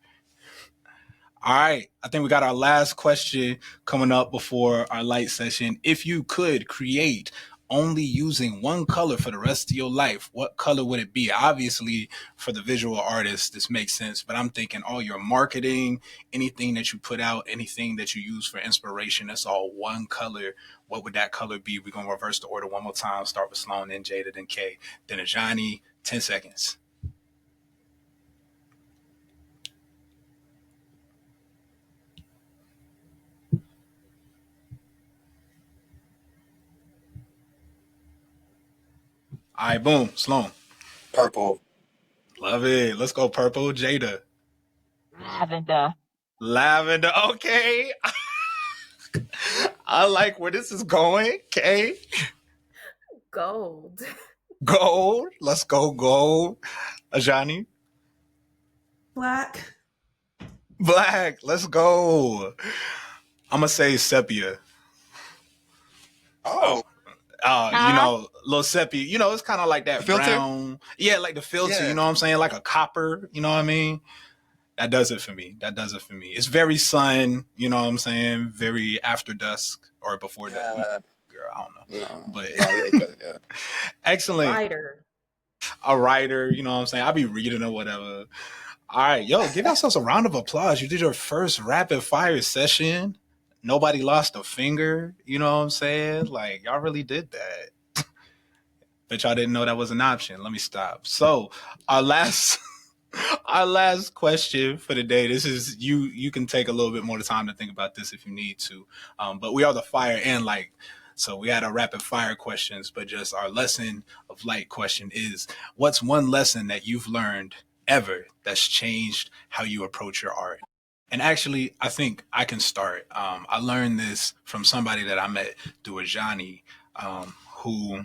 Speaker 1: All right. I think we got our last question coming up before our light session. If you could create only using one color for the rest of your life, what color would it be? Obviously, for the visual artist, this makes sense, but I'm thinking all your marketing, anything that you put out, anything that you use for inspiration, that's all one color. What would that color be? We're going to reverse the order one more time. Start with Sloan, then Jada, then Kay, then Ajani. 10 seconds. All right, boom. Sloan.
Speaker 3: Purple.
Speaker 1: Love it. Let's go purple. Jada.
Speaker 4: Lavender.
Speaker 1: Lavender. Okay. I like where this is going. Okay.
Speaker 2: Gold.
Speaker 1: Gold. Let's go gold. Ajani.
Speaker 5: Black.
Speaker 1: Black. Let's go. I'm going to say sepia.
Speaker 3: Oh,
Speaker 1: Little sepia. It's kind of like that
Speaker 3: filter?
Speaker 1: brown. Yeah, like the filter.
Speaker 3: Yeah.
Speaker 1: You know what I'm saying? Like a copper. You know what I mean? That does it for me. It's very sun, you know what I'm saying? Very after dusk or before dusk.
Speaker 3: Yeah.
Speaker 1: Girl, I don't know.
Speaker 3: No.
Speaker 1: But
Speaker 3: Yeah.
Speaker 1: excellent.
Speaker 2: Writer.
Speaker 1: A writer, you know what I'm saying? I'll be reading or whatever. All right, yo, give yourselves a round of applause. You did your first rapid fire session. Nobody lost a finger, you know what I'm saying? Like, y'all really did that. But y'all didn't know that was an option. Let me stop. So, our last our last question for the day. This is you can take a little bit more time to think about this if you need to. But we are the fire and light. So we had our rapid fire questions, but just our lesson of light question is, what's one lesson that you've learned ever that's changed how you approach your art? And actually, I think I can start. I learned this from somebody that I met through Ajani, who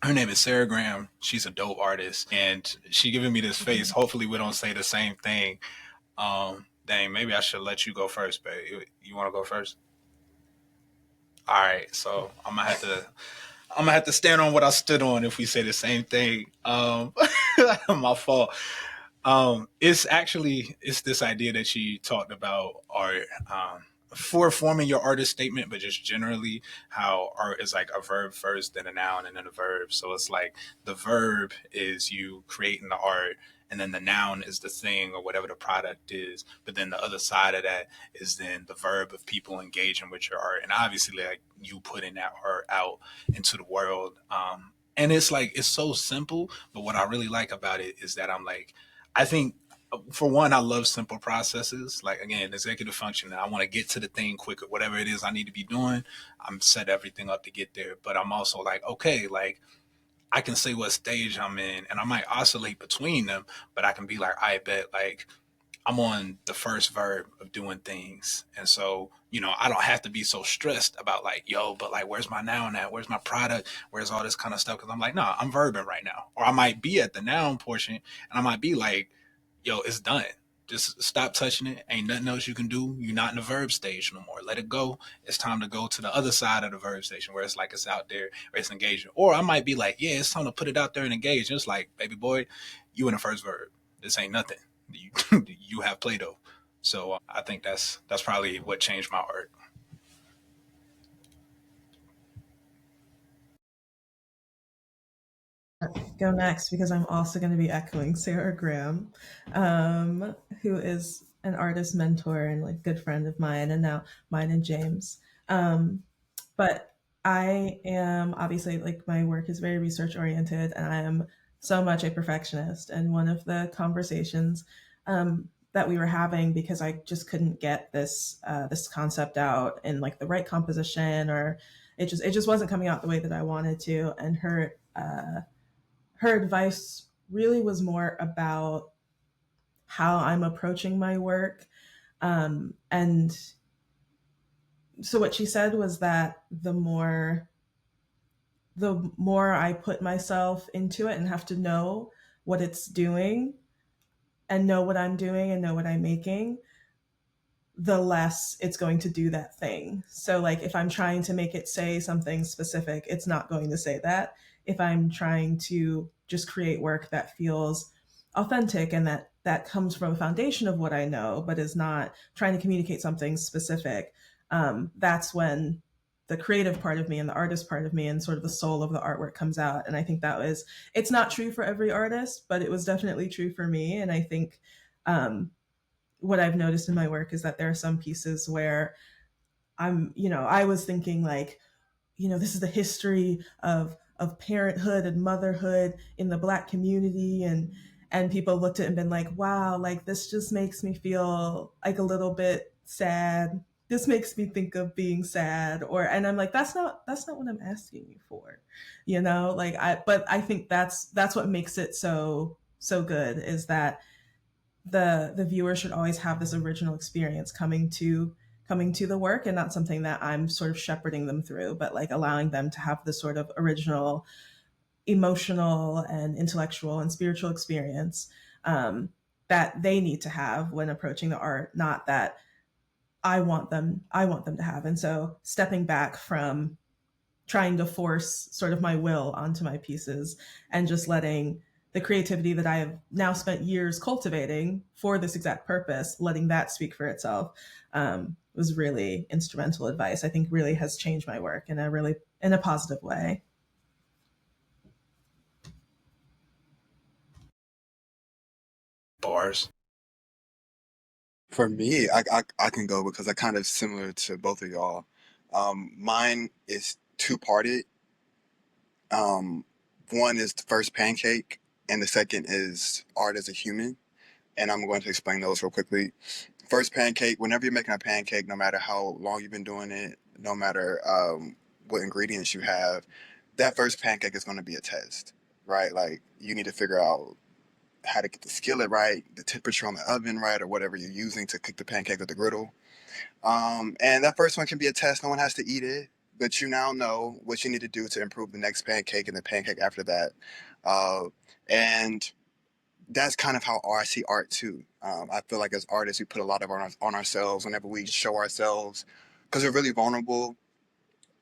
Speaker 1: her name is Sarah Graham. She's a dope artist, and she giving me this face. Hopefully, we don't say the same thing. Dang, maybe I should let you go first, babe. You want to go first? All right, so I'm gonna have to stand on what I stood on if we say the same thing. My fault. It's this idea that she talked about art. For forming your artist statement, but just generally how art is like a verb first, then a noun, and then a verb. So it's like the verb is you creating the art, and then the noun is the thing or whatever the product is. But then the other side of that is then the verb of people engaging with your art, and obviously like you putting that art out into the world. And it's like it's so simple, but what I really like about it is that I think for one, I love simple processes. Like again, executive function. I want to get to the thing quicker. Whatever it is I need to be doing, I'm set everything up to get there. But I'm also like, okay, like I can say what stage I'm in, and I might oscillate between them. But I can be like, I bet like I'm on the first verb of doing things. And so, I don't have to be so stressed about like, yo, but like, where's my noun at? Where's my product? Where's all this kind of stuff? Cause I'm like, nah, I'm verbing right now. Or I might be at the noun portion and I might be like, yo, it's done. Just stop touching it. Ain't nothing else you can do. You're not in the verb stage no more. Let it go. It's time to go to the other side of the verb station where it's like it's out there, where it's engaging. Or I might be like, yeah, it's time to put it out there and engage. And it's like, baby boy, you in the first verb. This ain't nothing. You, you have Play-Doh. So I think that's probably what changed my art.
Speaker 5: Go next because I'm also going to be echoing Sarah Graham, who is an artist mentor and like good friend of mine, and now mine and James. But I am obviously like my work is very research oriented, and I am so much a perfectionist. And one of the conversations that we were having, because I just couldn't get this concept out in like the right composition, or it just wasn't coming out the way that I wanted to, and her advice really was more about how I'm approaching my work. And so what she said was that the more I put myself into it and have to know what it's doing and know what I'm doing and know what I'm making, the less it's going to do that thing. So like if I'm trying to make it say something specific, it's not going to say that. If I'm trying to just create work that feels authentic and that comes from a foundation of what I know, but is not trying to communicate something specific, that's when the creative part of me and the artist part of me and sort of the soul of the artwork comes out. And I think it's not true for every artist, but it was definitely true for me. And I think what I've noticed in my work is that there are some pieces where I was thinking like, this is the history of parenthood and motherhood in the Black community, and people looked at it and been like, wow, like this just makes me feel like a little bit sad. This makes me think of being sad, and I'm like, that's not what I'm asking you for, like but I think that's what makes it so good, is that the viewer should always have this original experience coming to the work, and not something that I'm sort of shepherding them through, but like allowing them to have this sort of original emotional and intellectual and spiritual experience that they need to have when approaching the art, not that I want them to have. And so stepping back from trying to force sort of my will onto my pieces and just letting the creativity that I have now spent years cultivating for this exact purpose, letting that speak for itself, was really instrumental advice. I think really has changed my work in a positive way.
Speaker 1: Bars.
Speaker 3: For me, I can go because I kind of similar to both of y'all. Mine is two parted. Um, One is the first pancake, and the second is art as a human. And I'm going to explain those real quickly. First pancake, whenever you're making a pancake, no matter how long you've been doing it, no matter what ingredients you have, that first pancake is going to be a test, right? Like you need to figure out how to get the skillet right, the temperature on the oven right, or whatever you're using to cook the pancake with the griddle. And that first one can be a test. No one has to eat it, but you now know what you need to do to improve the next pancake and the pancake after that. Uh, and that's kind of how I see art too. I feel like as artists, we put a lot of on ourselves whenever we show ourselves because we're really vulnerable.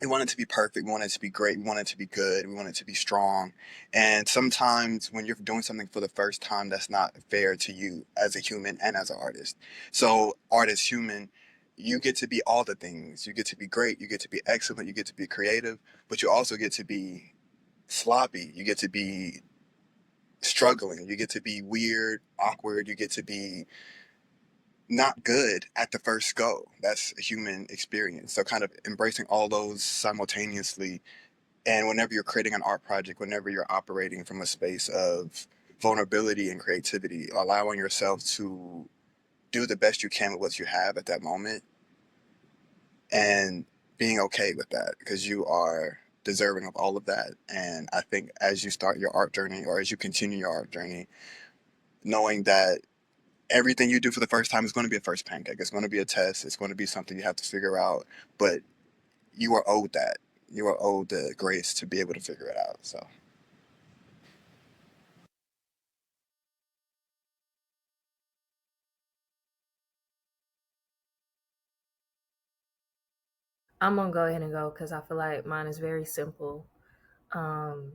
Speaker 3: We want it to be perfect. We want it to be great. We want it to be good. We want it to be strong. And sometimes when you're doing something for the first time, that's not fair to you as a human and as an artist. So, art as human, you get to be all the things. You get to be great. You get to be excellent. You get to be creative, but you also get to be sloppy. You get to be struggling. You get to be weird, awkward. You get to be not good at the first go. That's a human experience. So, kind of embracing all those simultaneously. And whenever you're creating an art project, whenever you're operating from a space of vulnerability and creativity, allowing yourself to do the best you can with what you have at that moment and being okay with that because you are deserving of all of that. And I think as you start your art journey or as you continue your art journey, knowing that everything you do for the first time is going to be a first pancake. It's going to be a test. It's going to be something you have to figure out. But you are owed that. You are owed the grace to be able to figure it out. So.
Speaker 2: I'm gonna go ahead and go because I feel like mine is very simple. Um,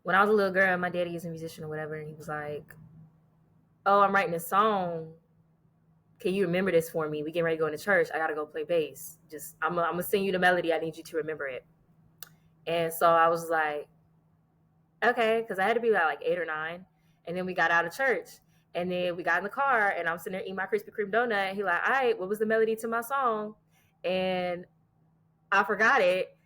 Speaker 2: when I was a little girl, my daddy is a musician or whatever, and he was like, "Oh, I'm writing a song. Can you remember this for me? We getting ready to go into church. I gotta go play bass. Just I'm gonna sing you the melody. I need you to remember it." And so I was like, "Okay," because I had to be like 8 or 9. And then we got out of church, and then we got in the car, and I'm sitting there eating my Krispy Kreme donut. And he like, "All right, what was the melody to my song?" And I forgot it.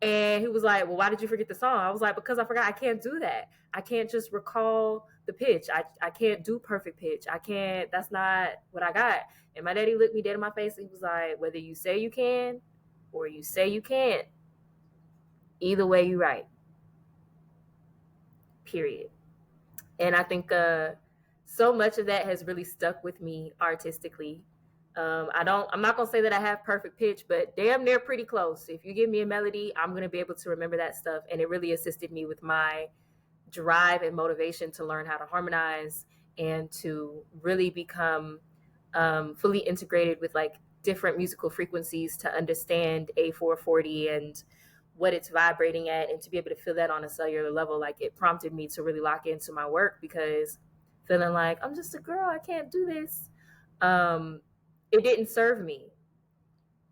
Speaker 2: And he was like, "Well, why did you forget the song?" I was like, "Because I forgot. I can't do that. I can't just recall the pitch. I can't do perfect pitch. I can't. That's not what I got." And my daddy looked me dead in my face and he was like, "Whether you say you can or you say you can't, either way you right. Period." And I think so much of that has really stuck with me artistically. I'm not gonna say that I have perfect pitch, but damn near pretty close. If you give me a melody, I'm gonna be able to remember that stuff, and it really assisted me with my drive and motivation to learn how to harmonize and to really become fully integrated with like different musical frequencies to understand A440 and what it's vibrating at, and to be able to feel that on a cellular level. Like, it prompted me to really lock into my work, because feeling like I'm just a girl, I can't do this, it didn't serve me.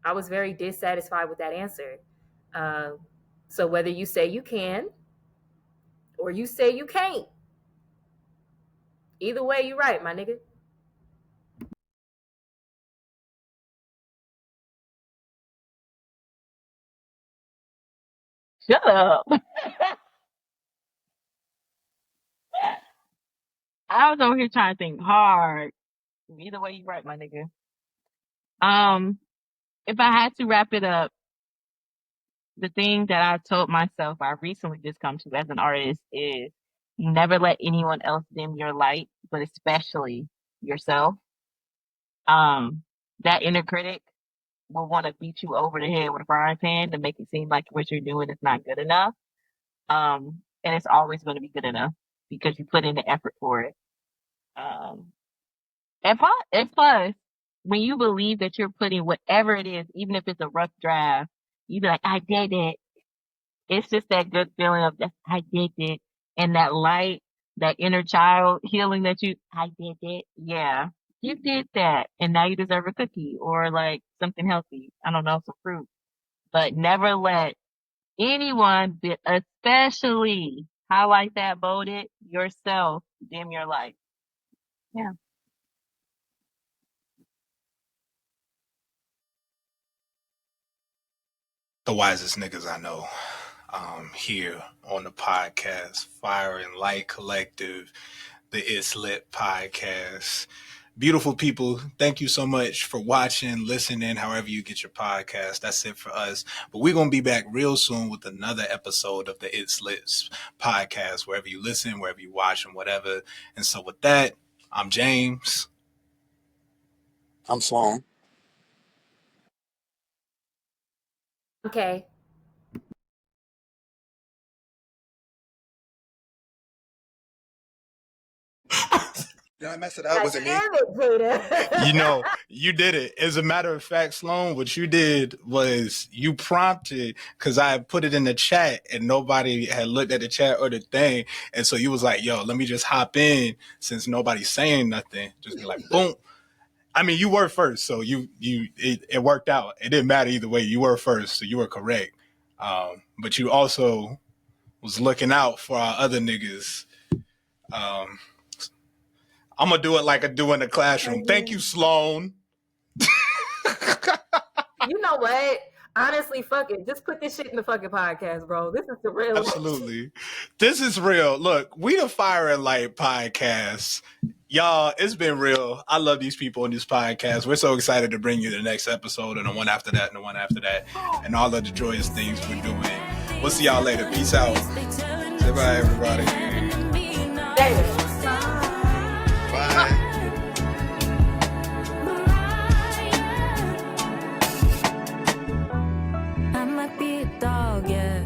Speaker 2: I was very dissatisfied with that answer. So whether you say you can or you say you can't, either way you right, my nigga.
Speaker 4: Shut up. I was over here trying to think hard. Either way you right, my nigga. Um, if I had to wrap it up, the thing that I told myself I recently just come to as an artist is you never let anyone else dim your light, but especially yourself. Um, that inner critic will want to beat you over the head with a frying pan to make it seem like what you're doing is not good enough. And it's always going to be good enough because you put in the effort for it. Um, and plus, when you believe that you're putting whatever it is, even if it's a rough draft, you be like, I did it. It's just that good feeling of just, I did it. And that light, that inner child healing that I did it. Yeah, you did that. And now you deserve a cookie or like something healthy. I don't know, some fruit. But never let anyone, especially, highlight that, bolded, yourself, dim your light. Yeah.
Speaker 1: The wisest niggas I know, here on the podcast, Fire and Light Collective, the It's Lit podcast. Beautiful people, thank you so much for watching, listening, however you get your podcast. That's it for us. But we're going to be back real soon with another episode of the It's Lit podcast, wherever you listen, wherever you watch, and whatever. And so with that, I'm James.
Speaker 3: I'm Sloan.
Speaker 2: Okay.
Speaker 3: Did I mess it up? Was it me?
Speaker 2: Damn it, Jada.
Speaker 1: You know, you did it. As a matter of fact, Sloan, what you did was you prompted, because I put it in the chat and nobody had looked at the chat or the thing. And so you was like, yo, let me just hop in since nobody's saying nothing. Just be like, boom. I mean, you were first, so it worked out. It didn't matter either way. You were first, so you were correct. But you also was looking out for our other niggas. I'm gonna do it like I do in the classroom. Thank you, Sloan.
Speaker 2: You know what? Honestly, fuck it. Just put this shit in the fucking podcast, bro. This is the real.
Speaker 1: Absolutely. This is real. Look, we the Fire and Light podcast. Y'all, it's been real. I love these people in this podcast. We're so excited to bring you the next episode and the one after that and the one after that and all of the joyous things we're doing. We'll see y'all later. Peace out. Say bye, everybody.
Speaker 2: Damn.
Speaker 3: Bye.
Speaker 6: might be a dog, yeah.